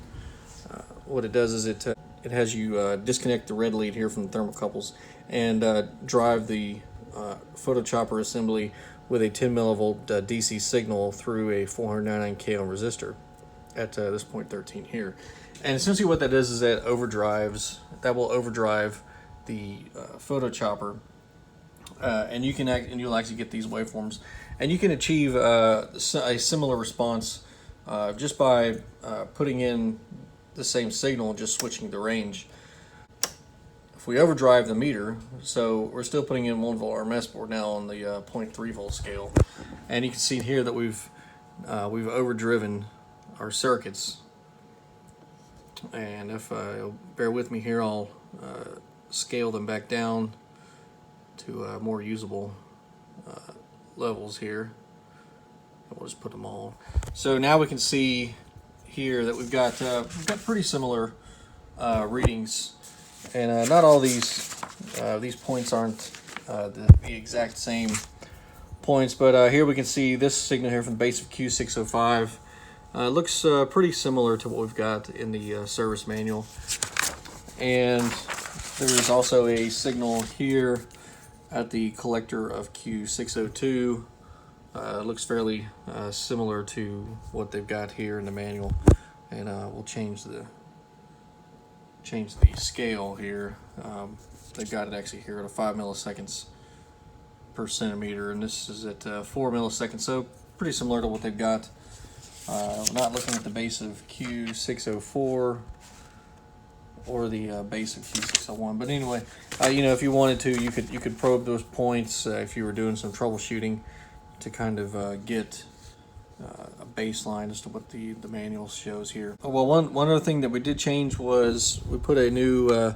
What it does is it has you disconnect the red lead here from the thermocouples and drive the photochopper assembly with a 10 millivolt DC signal through a 499K ohm resistor at this point 13 here. And essentially what that does is that will overdrive the photochopper, and you'll actually get these waveforms, and you can achieve a similar response just by putting in the same signal, just switching the range. If we overdrive the meter, so we're still putting in 1 volt RMS, but we're now on the 0.3 volt scale, and you can see here that we've overdriven our circuits. And if you'll bear with me here, I'll scale them back down to more usable levels here. We'll just put them all. So now we can see here that we've got pretty similar readings. And not all these points aren't the exact same points, but here we can see this signal here from the base of Q605. Looks pretty similar to what we've got in the service manual. And there is also a signal here at the collector of Q602. Looks fairly similar to what they've got here in the manual. And we'll change the scale here. They've got it actually here at 5 milliseconds per centimeter, and this is at 4 milliseconds, so pretty similar to what they've got. We're not looking at the base of Q604 or the base of Q601, but anyway, if you wanted to, you could probe those points if you were doing some troubleshooting to kind of get a baseline as to what the manual shows here. Well, one other thing that we did change was we put a new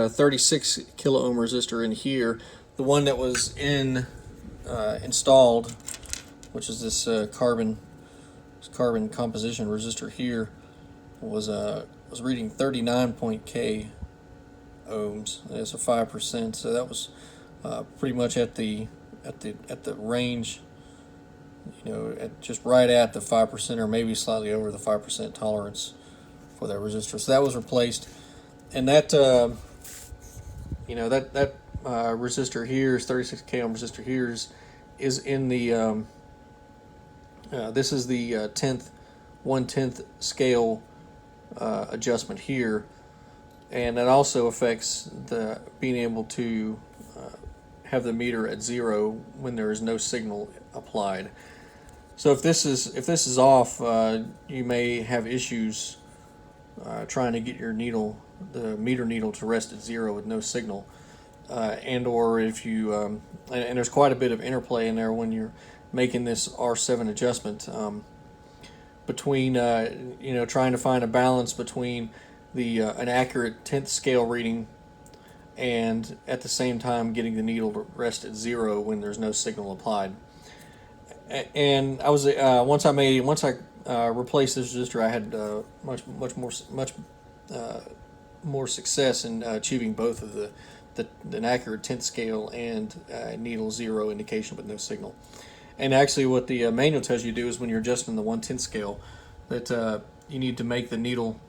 36 kilo ohm resistor in here. The one that was installed, which is this carbon composition resistor here, was reading 39.K ohms. It's a 5%, so that was pretty much at the range at just right at the 5% or maybe slightly over the 5% tolerance for that resistor. So that was replaced, and that resistor here is 36k ohm resistor here is in the this is the 1/10 scale adjustment here, and that also affects the being able to have the meter at 0 when there is no signal applied. So if this is off, you may have issues trying to get your the meter needle, to rest at 0 with no signal, and or if you and there's quite a bit of interplay in there when you're making this R7 adjustment, between trying to find a balance between the an accurate 10th scale reading and at the same time getting the needle to rest at 0 when there's no signal applied. And I was once I replaced this resistor, I had much more success in achieving both of an accurate 10th scale and needle 0 indication with no signal. And actually, what the manual tells you to do is when you're adjusting the 1/10 scale, that you need to make the needle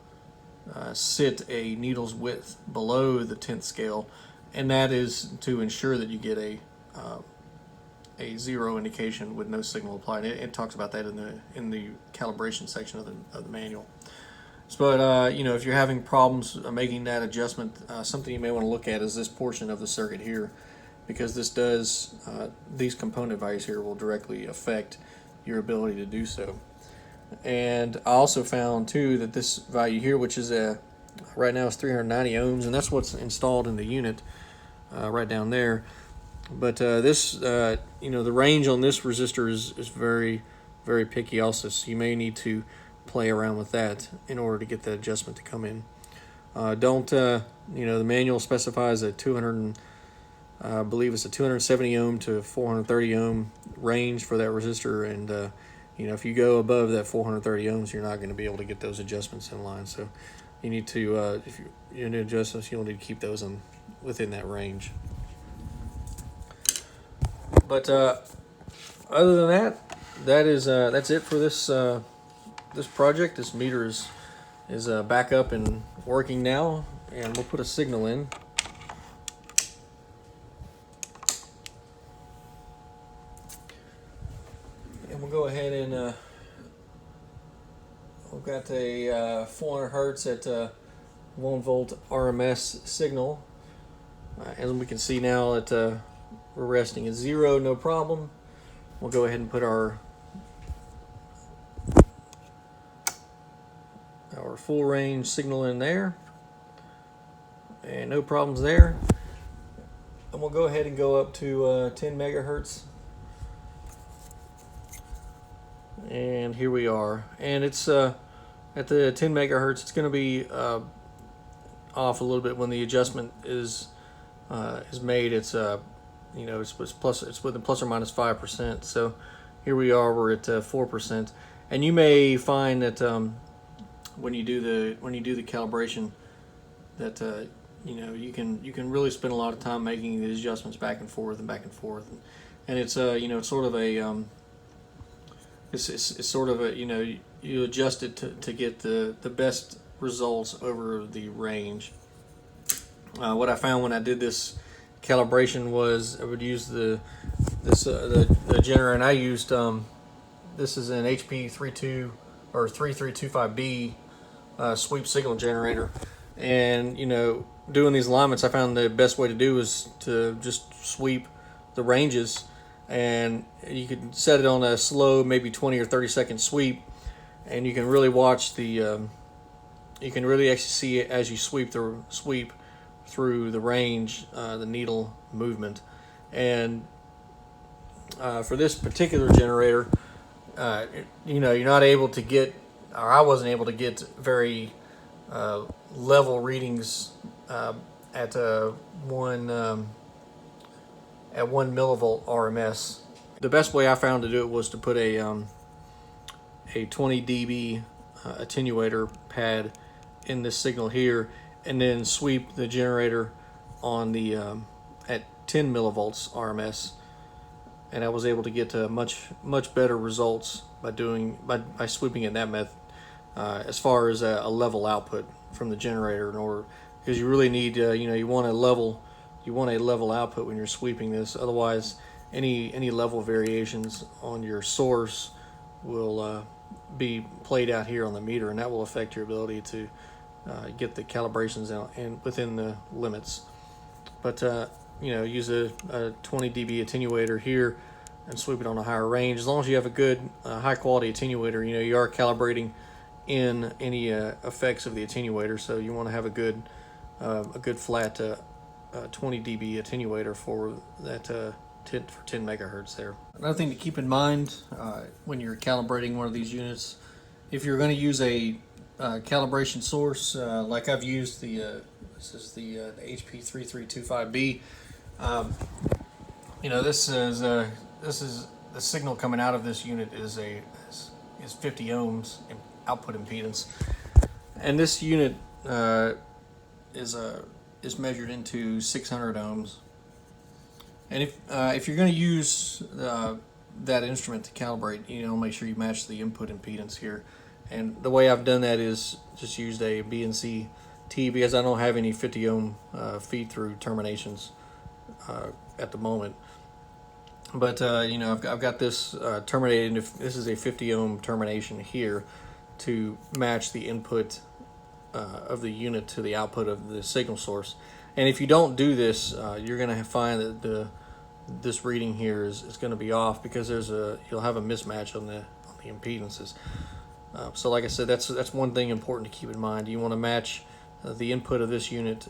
sit a needle's width below the 10th scale, and that is to ensure that you get a 0 indication with no signal applied. It talks about that in the calibration section of the manual. But if you're having problems making that adjustment, something you may want to look at is this portion of the circuit here, because this does these component values here will directly affect your ability to do so. And I also found too that this value here, which is right now is 390 ohms, and that's what's installed in the unit right down there. But this, the range on this resistor is very, very picky also, so you may need to play around with that in order to get that adjustment to come in. The manual specifies a 200, I believe it's a 270 ohm to 430 ohm range for that resistor, and if you go above that 430 ohms, you're not going to be able to get those adjustments in line. So you need to, if you're doing adjustments, you'll need to keep those within that range. But other than that, that's it for this project. This meter is back up and working now, and we'll put a signal in. And we'll go ahead and we've got a 400 hertz at 1 volt RMS signal, and we can see now that we're resting at 0, no problem. We'll go ahead and put our full range signal in there, and no problems there. And we'll go ahead and go up to 10 megahertz, and here we are. And it's at the 10 megahertz. It's going to be off a little bit when the adjustment is made. It's it's within plus or minus 5%. So here we are. We're at 4%, and you may find that when you do the calibration that you can really spend a lot of time making these adjustments back and forth, and it's it's sort of a it's sort of a you adjust it to get the best results over the range. What I found when I did this calibration was I would use the generator, and I used this is an HP 3325B sweep signal generator, and doing these alignments, I found the best way to do is to just sweep the ranges, and you could set it on a slow, maybe 20 or 30 second sweep, and you can really watch you can really actually see it as you sweep through the range, the needle movement. And for this particular generator, you're not able to get, or I wasn't able to get very level readings at 1 millivolt RMS. The best way I found to do it was to put a 20 dB attenuator pad in this signal here, and then sweep the generator on the at 10 millivolts RMS, and I was able to get to much better results by sweeping it in that method, as far as a level output from the generator, in order, because you really need you want a level output when you're sweeping this. Otherwise, any level variations on your source will be played out here on the meter, and that will affect your ability to get the calibrations out and within the limits. But use a 20 dB attenuator here and sweep it on a higher range. As long as you have a good high quality attenuator, you are calibrating in any effects of the attenuator, so you want to have a good flat 20 dB attenuator for that 10 megahertz there. Another thing to keep in mind when you're calibrating one of these units, if you're going to use a calibration source, like I've used this is the HP3325B. This is the signal coming out of this unit is 50 ohms in output impedance, and this unit is measured into 600 ohms. And if you're going to use that instrument to calibrate, make sure you match the input impedance here. And the way I've done that is just used a BNC T, because I don't have any 50 ohm feed through terminations at the moment. But I've got this terminated. This is a 50 ohm termination here to match the input of the unit to the output of the signal source. And if you don't do this, you're going to find that this reading here is going to be off, because you'll have a mismatch on the impedances. So like I said, that's one thing important to keep in mind. You want to match the input of this unit,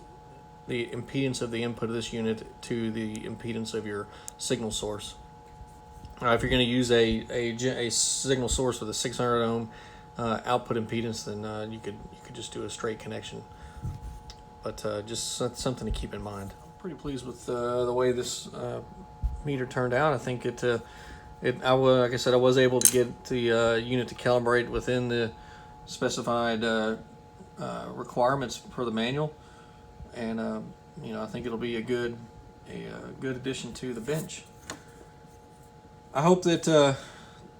the impedance of the input of this unit, to the impedance of your signal source. If you're going to use a signal source with a 600 ohm output impedance, then you could just do a straight connection. But just something to keep in mind. I'm pretty pleased with the way this meter turned out. I think like I said, I was able to get the unit to calibrate within the specified requirements per the manual, and I think it'll be a good addition to the bench. I hope that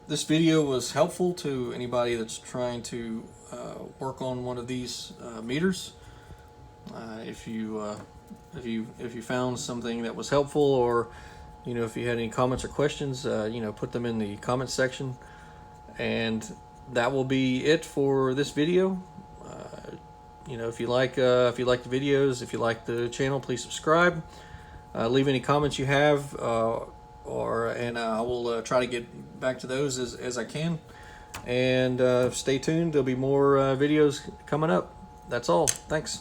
this video was helpful to anybody that's trying to work on one of these meters. If you found something that was helpful, or if you had any comments or questions, put them in the comment section. And that will be it for this video. If you like the videos, if you like the channel, please subscribe. Leave any comments you have, and I will try to get back to those as I can. And stay tuned. There'll be more videos coming up. That's all. Thanks.